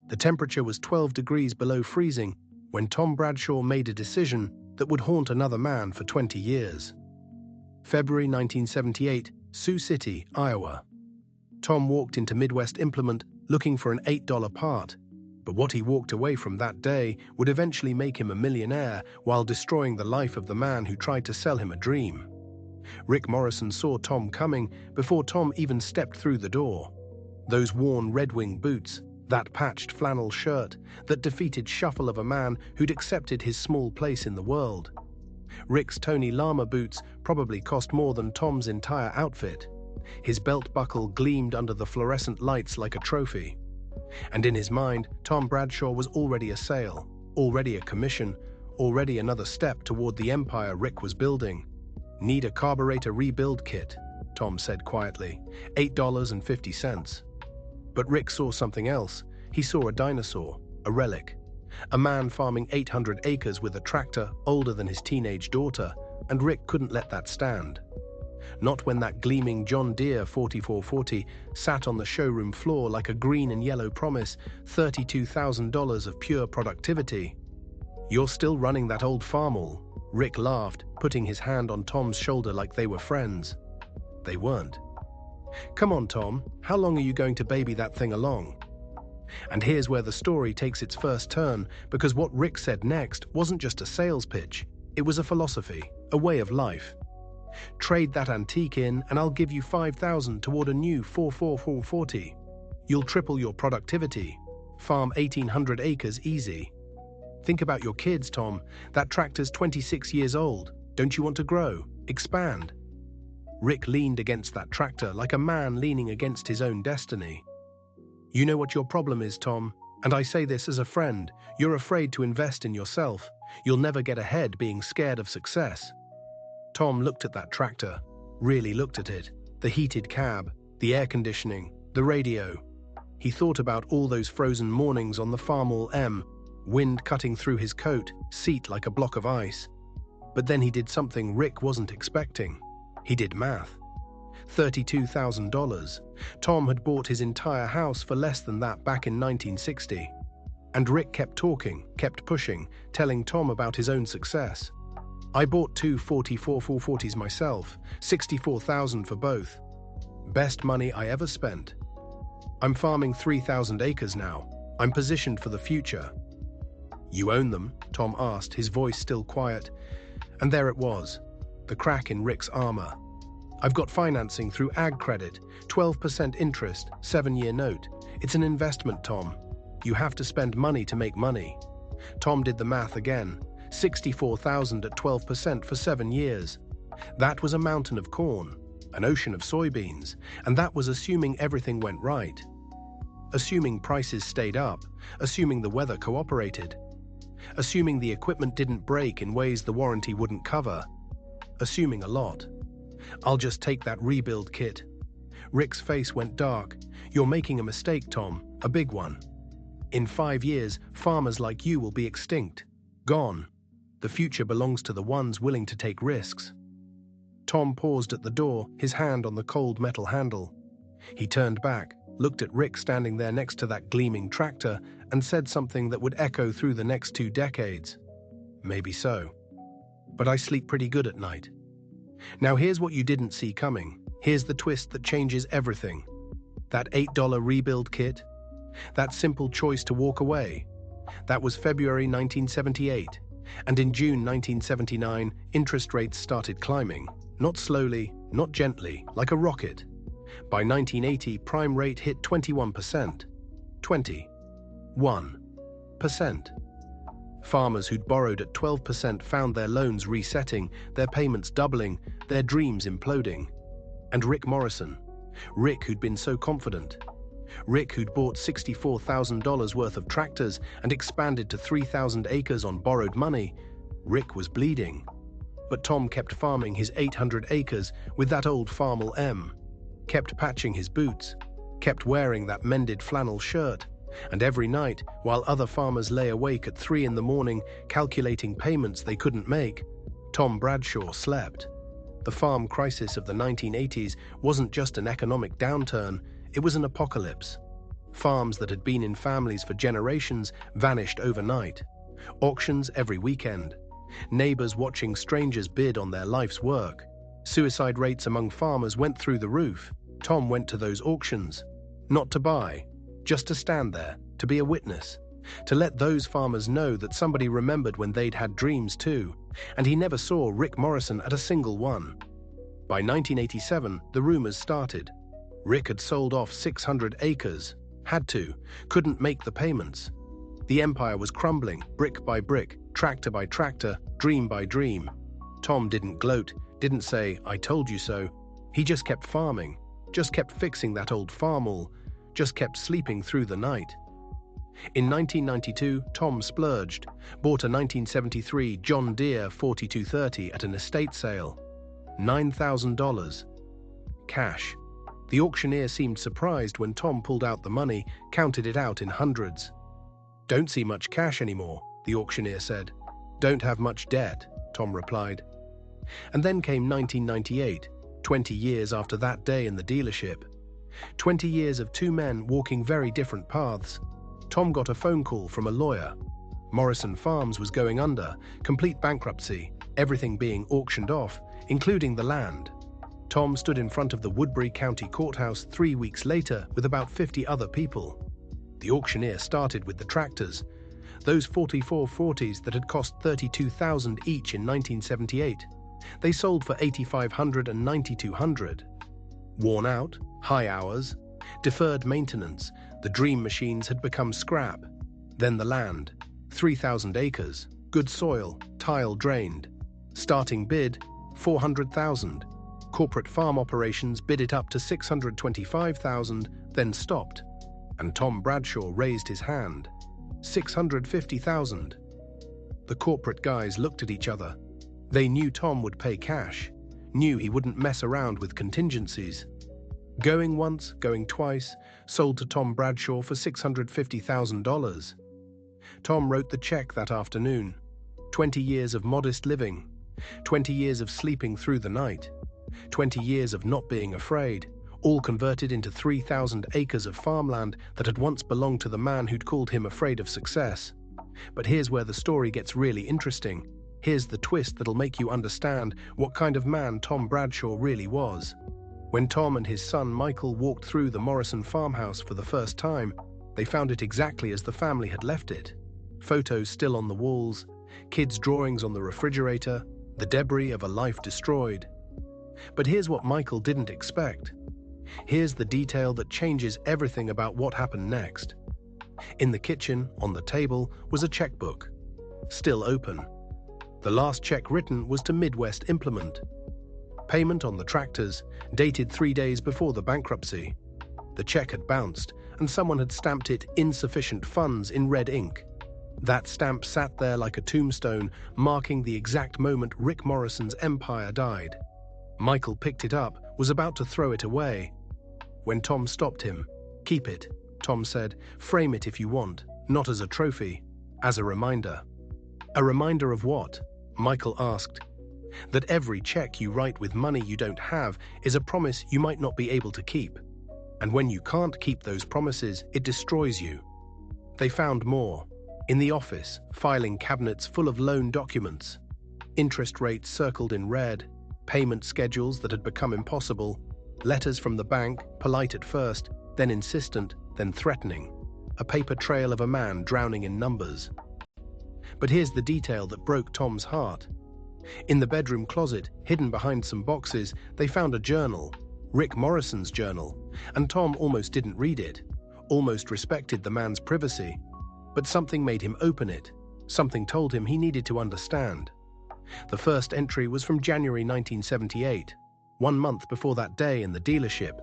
The temperature was 12 degrees below freezing when Tom Bradshaw made a decision that would haunt another man for 20 years. February 1978, Sioux City, Iowa. Tom walked into Midwest Implement looking for an $8 part, but what he walked away from that day would eventually make him a millionaire while destroying the life of the man who tried to sell him a dream. Rick Morrison saw Tom coming before Tom even stepped through the door. Those worn Red Wing boots, that patched flannel shirt, that defeated shuffle of a man who'd accepted his small place in the world. Rick's Tony Lama boots probably cost more than Tom's entire outfit. His belt buckle gleamed under the fluorescent lights like a trophy. And in his mind, Tom Bradshaw was already a sale, already a commission, already another step toward the empire Rick was building. "Need a carburetor rebuild kit," Tom said quietly. $8.50. But Rick saw something else. He saw a dinosaur, a relic. A man farming 800 acres with a tractor older than his teenage daughter, and Rick couldn't let that stand. Not when that gleaming John Deere 4440 sat on the showroom floor like a green and yellow promise, $32,000 of pure productivity. "You're still running that old farmall," Rick laughed, putting his hand on Tom's shoulder like they were friends. They weren't. "Come on, Tom, how long are you going to baby that thing along?" And here's where the story takes its first turn, because what Rick said next wasn't just a sales pitch, it was a philosophy, a way of life. "Trade that antique in and I'll give you $5,000 toward a new 44440. You'll triple your productivity. Farm 1,800 acres easy. Think about your kids, Tom. That tractor's 26 years old. Don't you want to grow, expand?" Rick leaned against that tractor like a man leaning against his own destiny. "You know what your problem is, Tom, and I say this as a friend. You're afraid to invest in yourself. You'll never get ahead being scared of success." Tom looked at that tractor, really looked at it. The heated cab, the air conditioning, the radio. He thought about all those frozen mornings on the Farmall M, wind cutting through his coat, seat like a block of ice. But then he did something Rick wasn't expecting. He did math. $32,000. Tom had bought his entire house for less than that back in 1960. And Rick kept talking, kept pushing, telling Tom about his own success. "I bought two 4440s myself, $64,000 for both. Best money I ever spent. I'm farming 3,000 acres now. I'm positioned for the future." "You own them?" Tom asked, his voice still quiet. And there it was, the crack in Rick's armor. "I've got financing through Ag Credit, 12% interest, 7-year note. It's an investment, Tom. You have to spend money to make money." Tom did the math again. 64,000 at 12% for 7 years. That was a mountain of corn, an ocean of soybeans, and that was assuming everything went right. Assuming prices stayed up, assuming the weather cooperated, assuming the equipment didn't break in ways the warranty wouldn't cover, assuming a lot. "I'll just take that rebuild kit." Rick's face went dark. "You're making a mistake, Tom, a big one. In 5 years, farmers like you will be extinct, gone. The future belongs to the ones willing to take risks." Tom paused at the door, his hand on the cold metal handle. He turned back, looked at Rick standing there next to that gleaming tractor, and said something that would echo through the next 2 decades. "Maybe so. But I sleep pretty good at night." Now here's what you didn't see coming. Here's the twist that changes everything. That $8 rebuild kit, that simple choice to walk away. That was February 1978. And in June 1979, interest rates started climbing. Not slowly, not gently, like a rocket. By 1980, prime rate hit 21%. 21%. Farmers who'd borrowed at 12% found their loans resetting, their payments doubling, their dreams imploding. And Rick Morrison. Rick who'd been so confident. Rick who'd bought $64,000 worth of tractors and expanded to 3,000 acres on borrowed money. Rick was bleeding. But Tom kept farming his 800 acres with that old Farmall M. Kept patching his boots. Kept wearing that mended flannel shirt. And every night, while other farmers lay awake at 3 in the morning calculating payments they couldn't make, Tom Bradshaw slept. The farm crisis of the 1980s wasn't just an economic downturn, it was an apocalypse. Farms that had been in families for generations vanished overnight. Auctions every weekend. Neighbors watching strangers bid on their life's work. Suicide rates among farmers went through the roof. Tom went to those auctions. Not to buy, just to stand there, to be a witness. To let those farmers know that somebody remembered when they'd had dreams too. And he never saw Rick Morrison at a single one. By 1987, the rumors started. Rick had sold off 600 acres. Had to, couldn't make the payments. The empire was crumbling, brick by brick, tractor by tractor, dream by dream. Tom didn't gloat, didn't say, "I told you so." He just kept farming, just kept fixing that old farm-all, just kept sleeping through the night. In 1992, Tom splurged, bought a 1973 John Deere 4230 at an estate sale. $9,000. Cash. The auctioneer seemed surprised when Tom pulled out the money, counted it out in hundreds. "Don't see much cash anymore," the auctioneer said. "Don't have much debt," Tom replied. And then came 1998, 20 years after that day in the dealership. 20 years of two men walking very different paths. Tom got a phone call from a lawyer. Morrison Farms was going under, complete bankruptcy, everything being auctioned off, including the land. Tom stood in front of the Woodbury County Courthouse 3 weeks later with about 50 other people. The auctioneer started with the tractors, those 4440s that had cost $32,000 each in 1978. They sold for $8,500 and $9,200. Worn out, high hours, deferred maintenance, the dream machines had become scrap. Then the land, 3,000 acres, good soil, tile drained. Starting bid, $400,000. Corporate farm operations bid it up to $625,000, then stopped. And Tom Bradshaw raised his hand. $650,000. The corporate guys looked at each other. They knew Tom would pay cash, knew he wouldn't mess around with contingencies. Going once, going twice, sold to Tom Bradshaw for $650,000. Tom wrote the check that afternoon. 20 years of modest living, 20 years of sleeping through the night, 20 years of not being afraid, all converted into 3,000 acres of farmland that had once belonged to the man who'd called him afraid of success. But here's where the story gets really interesting. Here's the twist that'll make you understand what kind of man Tom Bradshaw really was. When Tom and his son Michael walked through the Morrison farmhouse for the first time, they found it exactly as the family had left it. Photos still on the walls, kids' drawings on the refrigerator, the debris of a life destroyed. But here's what Michael didn't expect. Here's the detail that changes everything about what happened next. In the kitchen, on the table, was a checkbook, still open. The last check written was to Midwest Implement. Payment on the tractors, dated 3 days before the bankruptcy. The check had bounced, and someone had stamped it "insufficient funds" in red ink. That stamp sat there like a tombstone, marking the exact moment Rick Morrison's empire died. Michael picked it up, was about to throw it away, when Tom stopped him. "Keep it," Tom said. "Frame it if you want, not as a trophy, as a reminder." "A reminder of what?" Michael asked. "That every check you write with money you don't have is a promise you might not be able to keep. And when you can't keep those promises, it destroys you." They found more. In the office, filing cabinets full of loan documents. Interest rates circled in red, payment schedules that had become impossible, letters from the bank, polite at first, then insistent, then threatening. A paper trail of a man drowning in numbers. But here's the detail that broke Tom's heart. In the bedroom closet, hidden behind some boxes, they found a journal, Rick Morrison's journal, and Tom almost didn't read it, almost respected the man's privacy. But something made him open it. Something told him he needed to understand. The first entry was from January 1978, 1 month before that day in the dealership.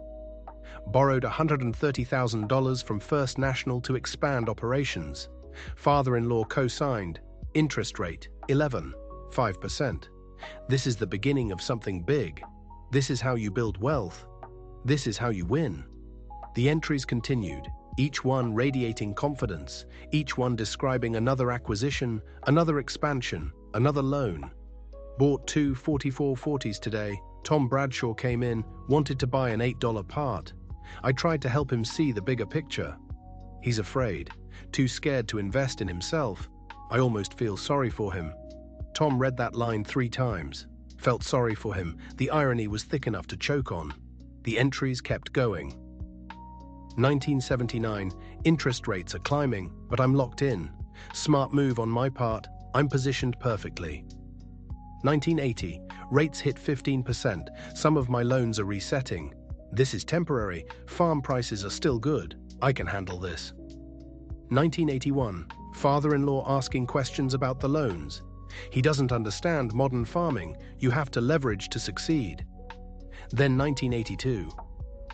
Borrowed $130,000 from First National to expand operations. Father-in-law co-signed. Interest rate, 11.5%. This is the beginning of something big. This is how you build wealth. This is how you win. The entries continued, each one radiating confidence, each one describing another acquisition, another expansion, another loan. Bought 2 4440s today. Tom Bradshaw came in, wanted to buy an $8 part. I tried to help him see the bigger picture. He's afraid, too scared to invest in himself. I almost feel sorry for him. Tom read that line 3 times. Felt sorry for him. The irony was thick enough to choke on. The entries kept going. 1979, interest rates are climbing, but I'm locked in. Smart move on my part, I'm positioned perfectly. 1980, rates hit 15%. Some of my loans are resetting. This is temporary. Farm prices are still good. I can handle this. 1981, father-in-law asking questions about the loans. He doesn't understand modern farming. You have to leverage to succeed. Then 1982,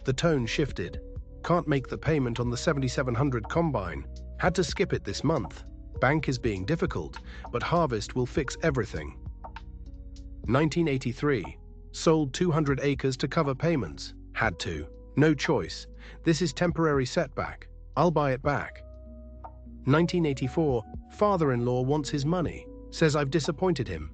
the tone shifted. Can't make the payment on the 7700 combine. Had to skip it this month. Bank is being difficult, but harvest will fix everything. 1983, sold 200 acres to cover payments. Had to. No choice. This is temporary setback. I'll buy it back. 1984, father-in-law wants his money. Says I've disappointed him.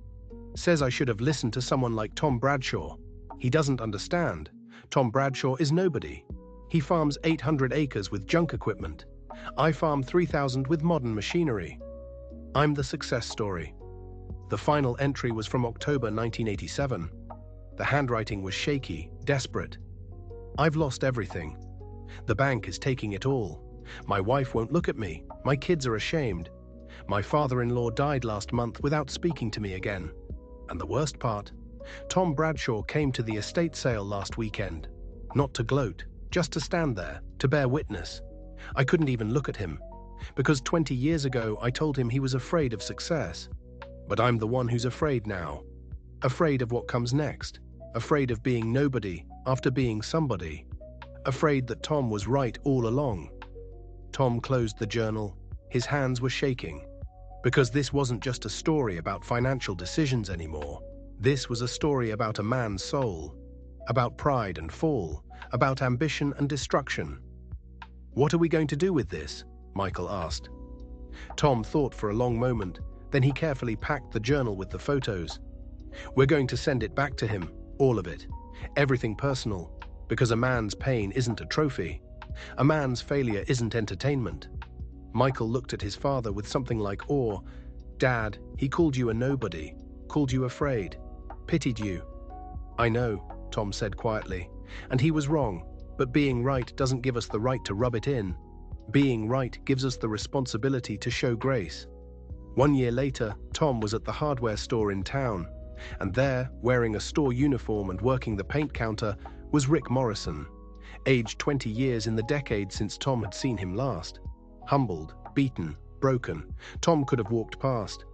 Says I should have listened to someone like Tom Bradshaw. He doesn't understand. Tom Bradshaw is nobody. He farms 800 acres with junk equipment. I farm 3,000 with modern machinery. I'm the success story. The final entry was from October 1987. The handwriting was shaky, desperate. I've lost everything. The bank is taking it all. My wife won't look at me. My kids are ashamed. My father-in-law died last month without speaking to me again. And the worst part, Tom Bradshaw came to the estate sale last weekend. Not to gloat, just to stand there, to bear witness. I couldn't even look at him, because 20 years ago I told him he was afraid of success. But I'm the one who's afraid now. Afraid of what comes next. Afraid of being nobody after being somebody. Afraid that Tom was right all along. Tom closed the journal. His hands were shaking. Because this wasn't just a story about financial decisions anymore. This was a story about a man's soul. About pride and fall. About ambition and destruction. "What are we going to do with this?" Michael asked. Tom thought for a long moment. Then he carefully packed the journal with the photos. "We're going to send it back to him, all of it. Everything personal. Because a man's pain isn't a trophy. A man's failure isn't entertainment." Michael looked at his father with something like awe. "Dad, he called you a nobody, called you afraid, pitied you." "I know," Tom said quietly, "and he was wrong, but being right doesn't give us the right to rub it in. Being right gives us the responsibility to show grace." 1 year later, Tom was at the hardware store in town, and there, wearing a store uniform and working the paint counter, was Rick Morrison, aged 20 years in the decade since Tom had seen him last. Humbled, beaten, broken, Tom could have walked past,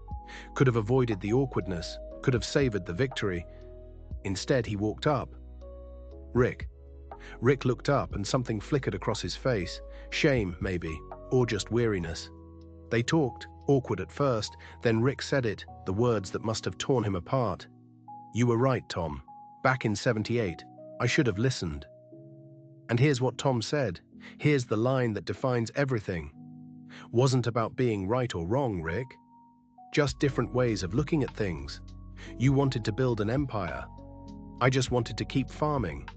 could have avoided the awkwardness, could have savored the victory. Instead, he walked up. "Rick." Rick looked up and something flickered across his face. Shame, maybe, or just weariness. They talked, awkward at first, then Rick said it, the words that must have torn him apart. "You were right, Tom. Back in '78, I should have listened." And here's what Tom said. Here's the line that defines everything. "Wasn't about being right or wrong, Rick. Just different ways of looking at things. You wanted to build an empire. I just wanted to keep farming.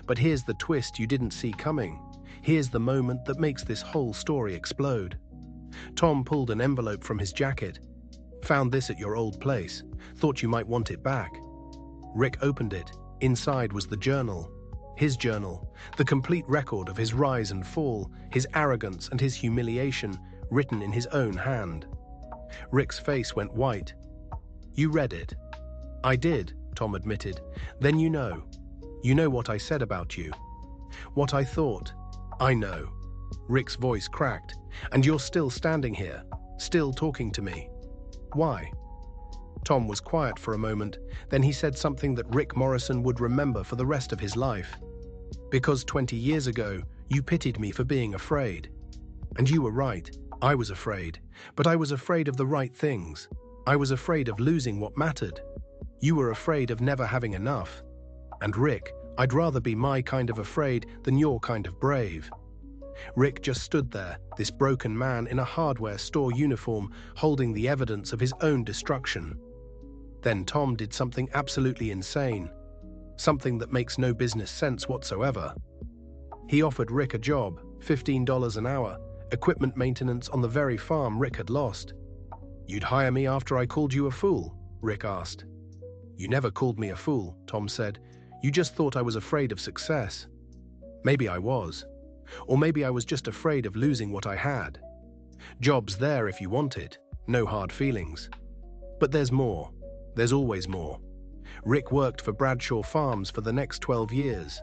But here's the twist you didn't see coming. Here's the moment that makes this whole story explode." Tom pulled an envelope from his jacket. "Found this at your old place. Thought you might want it back." Rick opened it. Inside was the journal. His journal, the complete record of his rise and fall, his arrogance and his humiliation, written in his own hand. Rick's face went white. "You read it?" "I did," Tom admitted. "Then you know. You know what I said about you. What I thought. I know." Rick's voice cracked. "And you're still standing here, still talking to me. Why?" Tom was quiet for a moment, then he said something that Rick Morrison would remember for the rest of his life. "Because 20 years ago, you pitied me for being afraid. And you were right, I was afraid. But I was afraid of the right things. I was afraid of losing what mattered. You were afraid of never having enough. And Rick, I'd rather be my kind of afraid than your kind of brave." Rick just stood there, this broken man in a hardware store uniform, holding the evidence of his own destruction. Then Tom did something absolutely insane. Something that makes no business sense whatsoever. He offered Rick a job, $15 an hour, Equipment maintenance on the very farm Rick had lost. "You'd hire me after I called you a fool?" Rick asked. "You never called me a fool," Tom said. "You just thought I was afraid of success." Maybe I was. Or maybe I was just afraid of losing what I had. Job's there if you want it, no hard feelings. But there's more. There's always more. Rick worked for Bradshaw Farms for the next 12 years.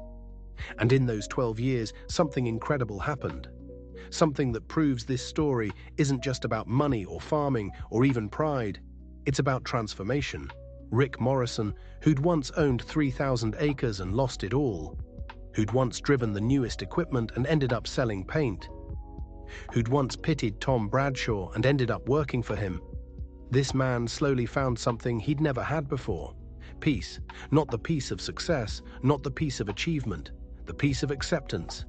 And in those 12 years, something incredible happened. Something that proves this story isn't just about money or farming or even pride. It's about transformation. Rick Morrison, who'd once owned 3,000 acres and lost it all, who'd once driven the newest equipment and ended up selling paint, who'd once pitied Tom Bradshaw and ended up working for him. This man slowly found something he'd never had before. Peace. Not the peace of success, not the peace of achievement, the peace of acceptance.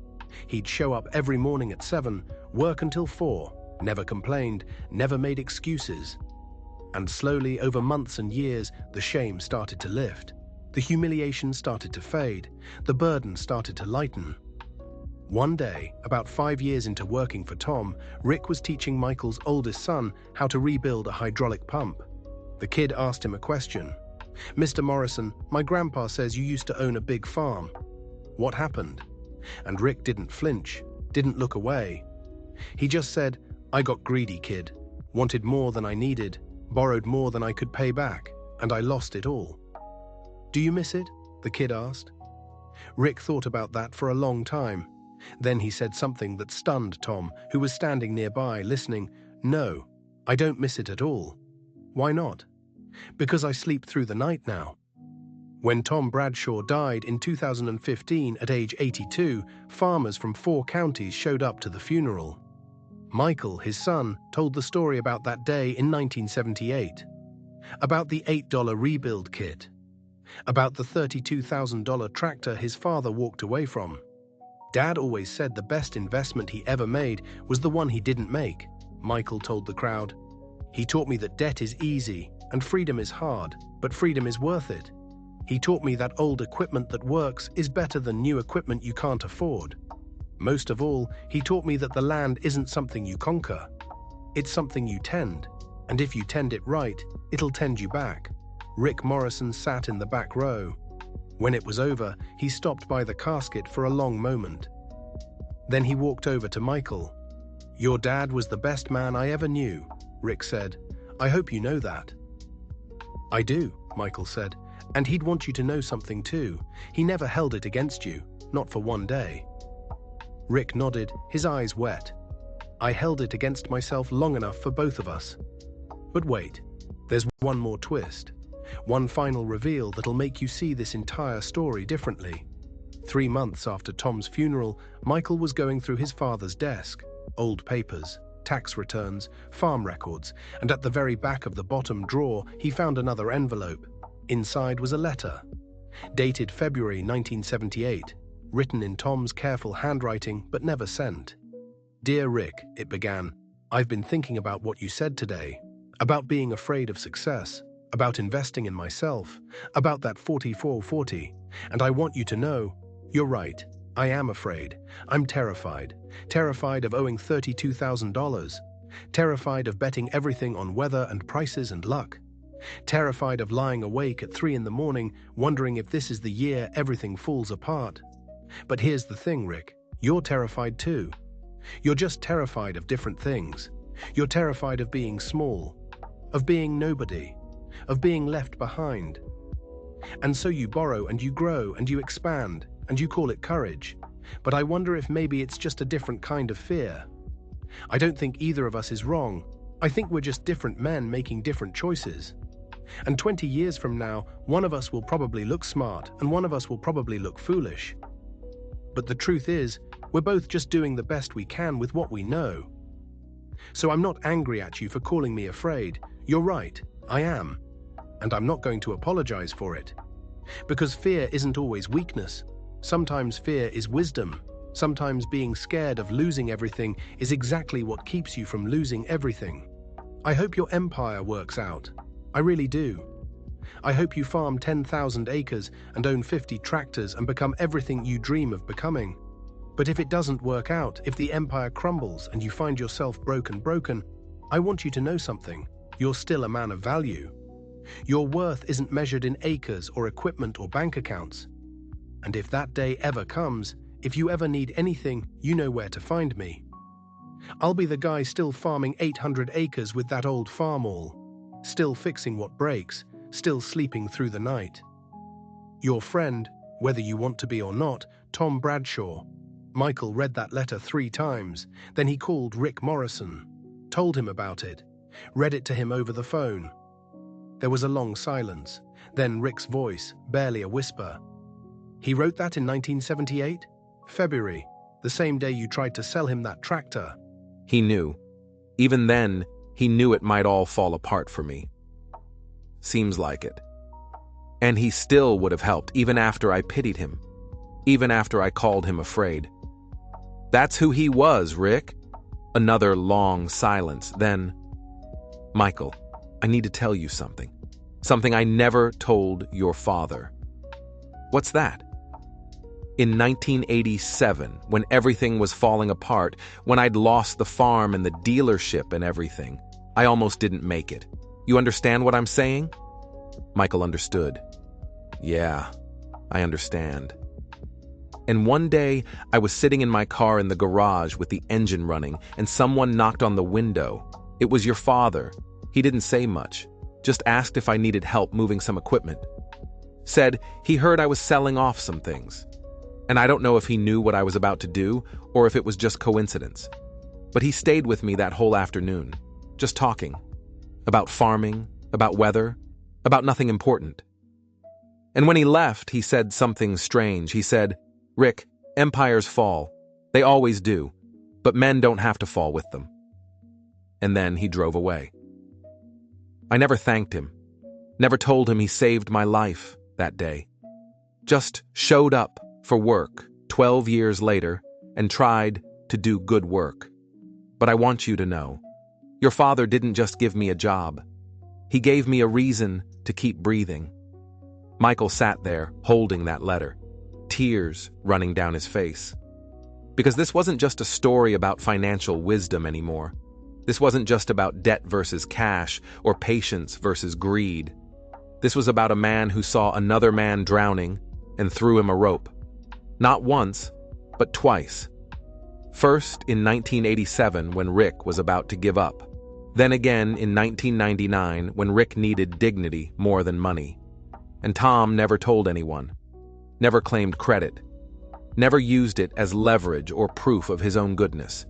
He'd show up every morning at 7, work until 4, never complained, never made excuses. And slowly, over months and years, the shame started to lift. The humiliation started to fade. The burden started to lighten. One day, about 5 years into working for Tom, Rick was teaching Michael's oldest son how to rebuild a hydraulic pump. The kid asked him a question. "Mr. Morrison, my grandpa says you used to own a big farm. What happened?" And Rick didn't flinch, didn't look away. He just said, "I got greedy, kid. Wanted more than I needed, borrowed more than I could pay back, and I lost it all." "Do you miss it?" the kid asked. Rick thought about that for a long time. Then he said something that stunned Tom, who was standing nearby, listening. "No, I don't miss it at all." "Why not?" "Because I sleep through the night now." When Tom Bradshaw died in 2015 at age 82, farmers from 4 counties showed up to the funeral. Michael, his son, told the story about that day in 1978. About the $8 rebuild kit. About the $32,000 tractor his father walked away from. "Dad always said the best investment he ever made was the one he didn't make," Michael told the crowd. "He taught me that debt is easy and freedom is hard, but freedom is worth it. He taught me that old equipment that works is better than new equipment you can't afford. Most of all, he taught me that the land isn't something you conquer. It's something you tend, and if you tend it right, it'll tend you back." Rick Morrison sat in the back row. When it was over, he stopped by the casket for a long moment. Then he walked over to Michael. "Your dad was the best man I ever knew," Rick said. "I hope you know that." "I do," Michael said. "And he'd want you to know something too. He never held it against you, not for one day." Rick nodded, his eyes wet. "I held it against myself long enough for both of us. But wait, there's one more twist. One final reveal that'll make you see this entire story differently." 3 months after Tom's funeral, Michael was going through his father's desk. Old papers, tax returns, farm records, and at the very back of the bottom drawer, he found another envelope. Inside was a letter, dated February 1978, written in Tom's careful handwriting but never sent. "Dear Rick," it began, "I've been thinking about what you said today, about being afraid of success, about investing in myself, about that 44-40, and I want you to know, you're right. I am afraid. I'm terrified. Terrified of owing $32,000. Terrified of betting everything on weather and prices and luck. Terrified of lying awake at 3 in the morning, wondering if this is the year everything falls apart. But here's the thing, Rick. You're terrified too. You're just terrified of different things. You're terrified of being small, of being nobody, of being left behind. And so you borrow and you grow and you expand and you call it courage. But I wonder if maybe it's just a different kind of fear. I don't think either of us is wrong. I think we're just different men making different choices. And 20 years from now, one of us will probably look smart and one of us will probably look foolish. But the truth is, we're both just doing the best we can with what we know. So I'm not angry at you for calling me afraid. You're right, I am. And I'm not going to apologize for it. Because fear isn't always weakness. Sometimes fear is wisdom. Sometimes being scared of losing everything is exactly what keeps you from losing everything. I hope your empire works out. I really do. I hope you farm 10,000 acres and own 50 tractors and become everything you dream of becoming. But if it doesn't work out, if the empire crumbles and you find yourself broken, I want you to know something. You're still a man of value. Your worth isn't measured in acres or equipment or bank accounts. And if that day ever comes, if you ever need anything, you know where to find me. I'll be the guy still farming 800 acres with that old farm awl, still fixing what breaks, still sleeping through the night. Your friend, whether you want to be or not, Tom Bradshaw. Michael read that letter 3 times. Then he called Rick Morrison, told him about it, read it to him over the phone. There was a long silence. Then Rick's voice, barely a whisper. He wrote that in 1978? February, the same day you tried to sell him that tractor. He knew. Even then, he knew it might all fall apart for me. Seems like it. And he still would have helped even after I pitied him, even after I called him afraid. That's who he was, Rick. Another long silence. Then, Michael, I need to tell you something. Something I never told your father. What's that? In 1987, when everything was falling apart, when I'd lost the farm and the dealership and everything, I almost didn't make it. You understand what I'm saying? Michael understood. Yeah, I understand. And one day, I was sitting in my car in the garage with the engine running, and someone knocked on the window. It was your father. He didn't say much, just asked if I needed help moving some equipment. Said he heard I was selling off some things. And I don't know if he knew what I was about to do, or if it was just coincidence. But he stayed with me that whole afternoon, just talking. About farming, about weather, about nothing important. And when he left, he said something strange. He said, Rick, empires fall. They always do. But men don't have to fall with them. And then he drove away. I never thanked him. Never told him he saved my life that day. Just showed up for work 12 years later and tried to do good work. But I want you to know, your father didn't just give me a job. He gave me a reason to keep breathing. Michael sat there holding that letter, tears running down his face. Because this wasn't just a story about financial wisdom anymore. This wasn't just about debt versus cash or patience versus greed. This was about a man who saw another man drowning and threw him a rope. Not once, but twice. First in 1987 when Rick was about to give up. Then again in 1999 when Rick needed dignity more than money. And Tom never told anyone. Never claimed credit. Never used it as leverage or proof of his own goodness.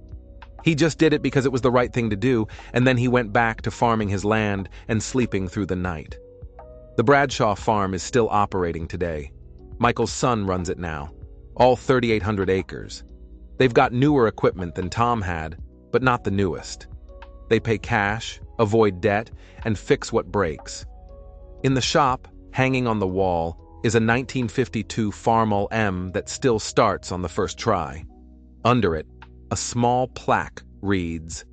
He just did it because it was the right thing to do, and then he went back to farming his land and sleeping through the night. The Bradshaw farm is still operating today. Michael's son runs it now, all 3,800 acres. They've got newer equipment than Tom had, but not the newest. They pay cash, avoid debt, and fix what breaks. In the shop, hanging on the wall, is a 1952 Farmall M that still starts on the first try. Under it, a small plaque reads,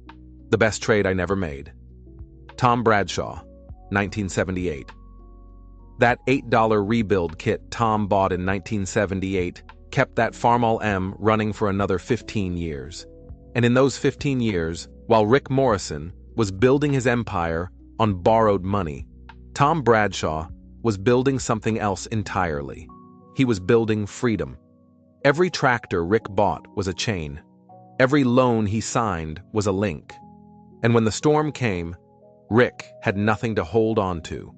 "The best trade I never made. Tom Bradshaw, 1978. That $8 rebuild kit Tom bought in 1978 kept that Farmall M running for another 15 years. And in those 15 years, while Rick Morrison was building his empire on borrowed money, Tom Bradshaw was building something else entirely. He was building freedom. Every tractor Rick bought was a chain. Every loan he signed was a link. And when the storm came, Rick had nothing to hold on to.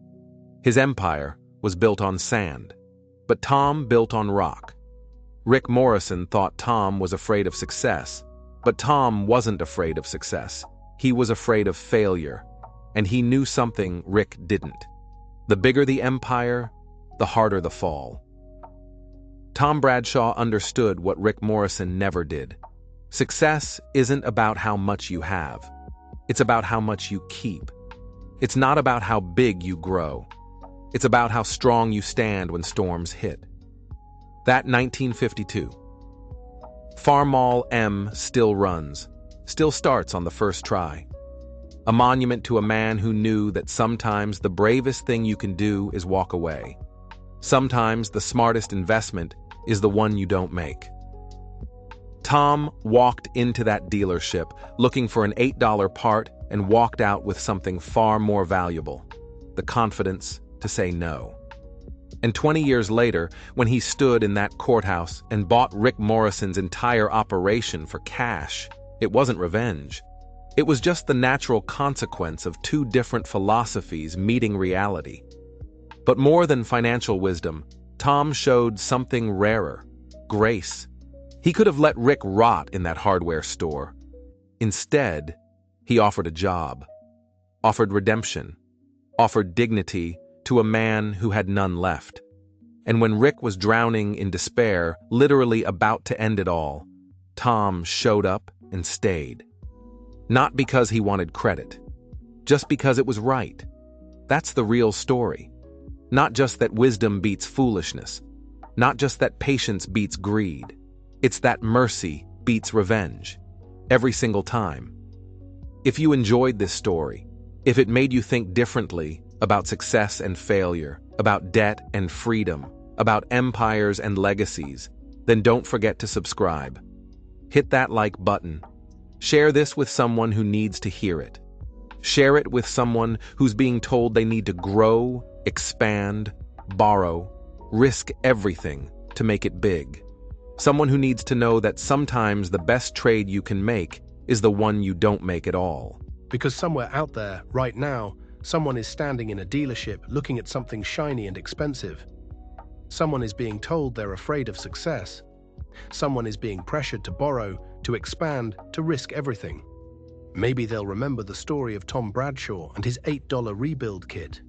His empire was built on sand, but Tom built on rock. Rick Morrison thought Tom was afraid of success, but Tom wasn't afraid of success. He was afraid of failure, and he knew something Rick didn't. The bigger the empire, the harder the fall. Tom Bradshaw understood what Rick Morrison never did. Success isn't about how much you have. It's about how much you keep. It's not about how big you grow. It's about how strong you stand when storms hit. That 1952. Farmall M still runs, still starts on the first try. A monument to a man who knew that sometimes the bravest thing you can do is walk away. Sometimes the smartest investment is the one you don't make. Tom walked into that dealership looking for an $8 part and walked out with something far more valuable: the confidence to say no. And 20 years later, when he stood in that courthouse and bought Rick Morrison's entire operation for cash, it wasn't revenge. It was just the natural consequence of two different philosophies meeting reality. But more than financial wisdom, Tom showed something rarer: grace. He could have let Rick rot in that hardware store. Instead, he offered a job, offered redemption, offered dignity to a man who had none left. And when Rick was drowning in despair, literally about to end it all, Tom showed up and stayed. Not because he wanted credit, just because it was right. That's the real story. Not just that wisdom beats foolishness, not just that patience beats greed. It's that mercy beats revenge, every single time. If you enjoyed this story, if it made you think differently about success and failure, about debt and freedom, about empires and legacies, then don't forget to subscribe. Hit that like button. Share this with someone who needs to hear it. Share it with someone who's being told they need to grow, expand, borrow, risk everything to make it big. Someone who needs to know that sometimes the best trade you can make is the one you don't make at all. Because somewhere out there, right now, someone is standing in a dealership looking at something shiny and expensive. Someone is being told they're afraid of success. Someone is being pressured to borrow, to expand, to risk everything. Maybe they'll remember the story of Tom Bradshaw and his $8 rebuild kit.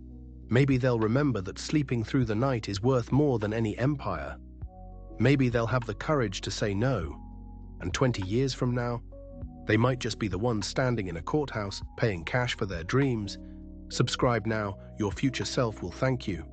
Maybe they'll remember that sleeping through the night is worth more than any empire. Maybe they'll have the courage to say no. And 20 years from now, they might just be the ones standing in a courthouse paying cash for their dreams. Subscribe now, your future self will thank you.